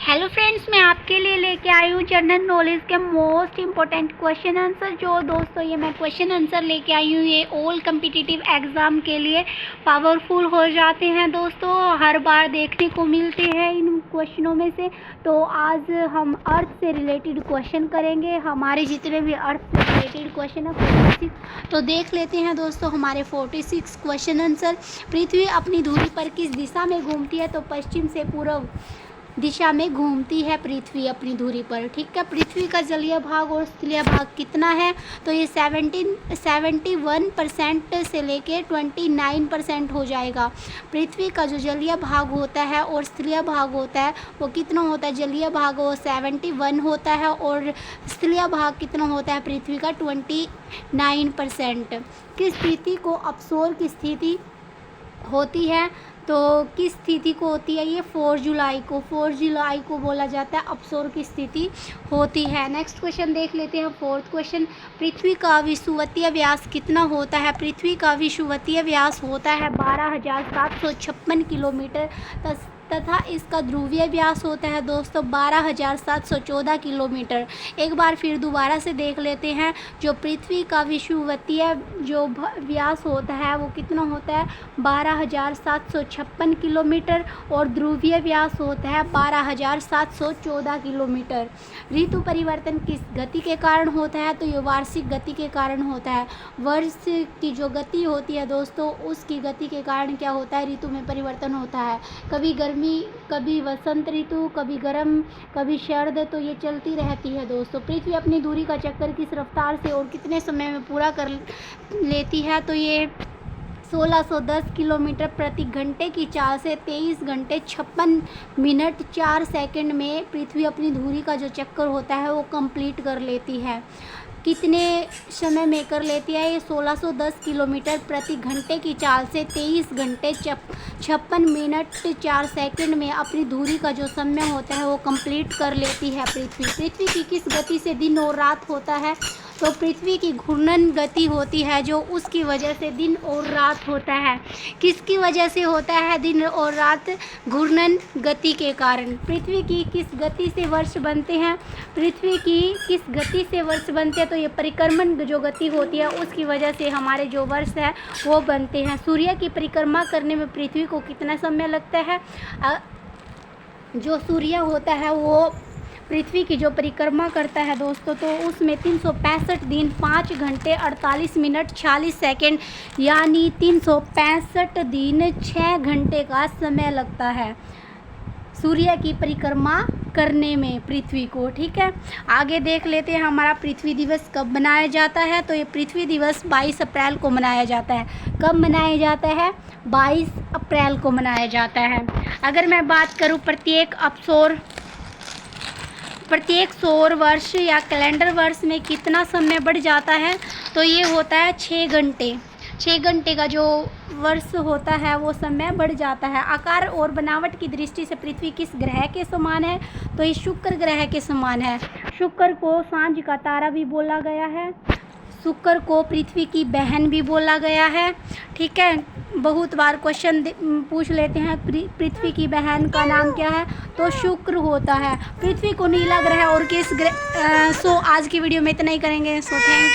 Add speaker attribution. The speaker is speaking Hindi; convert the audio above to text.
Speaker 1: हेलो फ्रेंड्स, मैं आपके लिए लेके आई हूँ जनरल नॉलेज के मोस्ट इम्पोर्टेंट क्वेश्चन आंसर। जो दोस्तों ये मैं क्वेश्चन आंसर लेके आई हूँ, ये ऑल कम्पिटिटिव एग्ज़ाम के लिए पावरफुल हो जाते हैं दोस्तों, हर बार देखने को मिलते हैं इन क्वेश्चनों में से। तो आज हम अर्थ से रिलेटेड क्वेश्चन करेंगे, हमारे जितने भी अर्थ से रिलेटेड क्वेश्चन है 46। तो देख लेते हैं दोस्तों हमारे 46 क्वेश्चन आंसर। पृथ्वी अपनी धुरी पर किस दिशा में घूमती है? तो पश्चिम से पूर्व दिशा में घूमती है पृथ्वी अपनी धुरी पर। ठीक है, पृथ्वी का जलीय भाग और स्थलीय भाग कितना है? तो ये 71% से लेके 29% हो जाएगा। पृथ्वी का जो जलीय भाग होता है और स्थलीय भाग होता है वो कितना होता है? जलीय भाग वो 71 होता है और स्थलीय भाग कितना होता है पृथ्वी का? 29%। किस स्थिति को अपसोर की स्थिति होती है? तो किस स्थिति को होती है ये? 4 जुलाई को बोला जाता है अपसोर की स्थिति होती है। नेक्स्ट क्वेश्चन देख लेते हैं, 4th क्वेश्चन। पृथ्वी का विषुवतीय व्यास कितना होता है? पृथ्वी का विषुवतीय व्यास होता है 12,756 किलोमीटर तथा इसका ध्रुवीय व्यास होता है दोस्तों 12,714 किलोमीटर। एक बार फिर दोबारा से देख लेते हैं। जो पृथ्वी का विषुवतीय जो व्यास होता है वो कितना होता है? 12,756 किलोमीटर और ध्रुवीय व्यास होता है 12,714 किलोमीटर। ऋतु परिवर्तन किस गति के कारण होता है? तो ये वार्षिक गति के कारण होता है। वर्ष की जो गति होती है दोस्तों उसकी गति के कारण क्या होता है? ऋतु में परिवर्तन होता है। कभी गर्मी, कभी वसंत ऋतु, कभी गर्म, कभी शरद, तो ये चलती रहती है दोस्तों। पृथ्वी अपनी दूरी का चक्कर किस रफ्तार से और कितने समय में पूरा कर लेती है? तो ये 1610 किलोमीटर प्रति घंटे की चाल से 23 घंटे 56 मिनट 4 सेकंड में पृथ्वी अपनी धुरी का जो चक्कर होता है वो कंप्लीट कर लेती है। कितने समय में कर लेती है ये? 1610 किलोमीटर प्रति घंटे की चाल से 23 घंटे 56 मिनट 4 सेकंड में अपनी धुरी का जो समय होता है वो कंप्लीट कर लेती है पृथ्वी। पृथ्वी की किस गति से दिन और रात होता है? तो पृथ्वी की घूर्णन गति होती है जो उसकी वजह से दिन और रात होता है। किसकी वजह से होता है दिन और रात? घूर्णन गति के कारण। पृथ्वी की किस गति से वर्ष बनते हैं? पृथ्वी की किस गति से वर्ष बनते हैं? तो ये परिक्रमण जो गति होती है उसकी वजह से हमारे जो वर्ष है वो बनते हैं। सूर्य की परिक्रमा करने में पृथ्वी को कितना समय लगता है? जो सूर्य होता है वो पृथ्वी की जो परिक्रमा करता है दोस्तों तो उसमें 365 दिन 5 घंटे 48 मिनट 46 सेकेंड यानी 365 दिन 6 घंटे का समय लगता है सूर्य की परिक्रमा करने में पृथ्वी को। ठीक है, आगे देख लेते हैं हमारा पृथ्वी दिवस कब मनाया जाता है? तो ये पृथ्वी दिवस 22 अप्रैल को मनाया जाता है। कब मनाया जाता है? 22 अप्रैल को मनाया जाता है। अगर मैं बात करूँ प्रत्येक सौर वर्ष या कैलेंडर वर्ष में कितना समय बढ़ जाता है? तो ये होता है 6 घंटे। 6 घंटे का जो वर्ष होता है वो समय बढ़ जाता है। आकार और बनावट की दृष्टि से पृथ्वी किस ग्रह के समान है? तो ये शुक्र ग्रह के समान है। शुक्र को सांझ का तारा भी बोला गया है, शुक्र को पृथ्वी की बहन भी बोला गया है। ठीक है, बहुत बार क्वेश्चन पूछ लेते हैं पृथ्वी की बहन का नाम क्या है? तो शुक्र होता है। पृथ्वी को नीला ग्रह और किस ग्रह आज की वीडियो में इतना ही करेंगे। So thank you.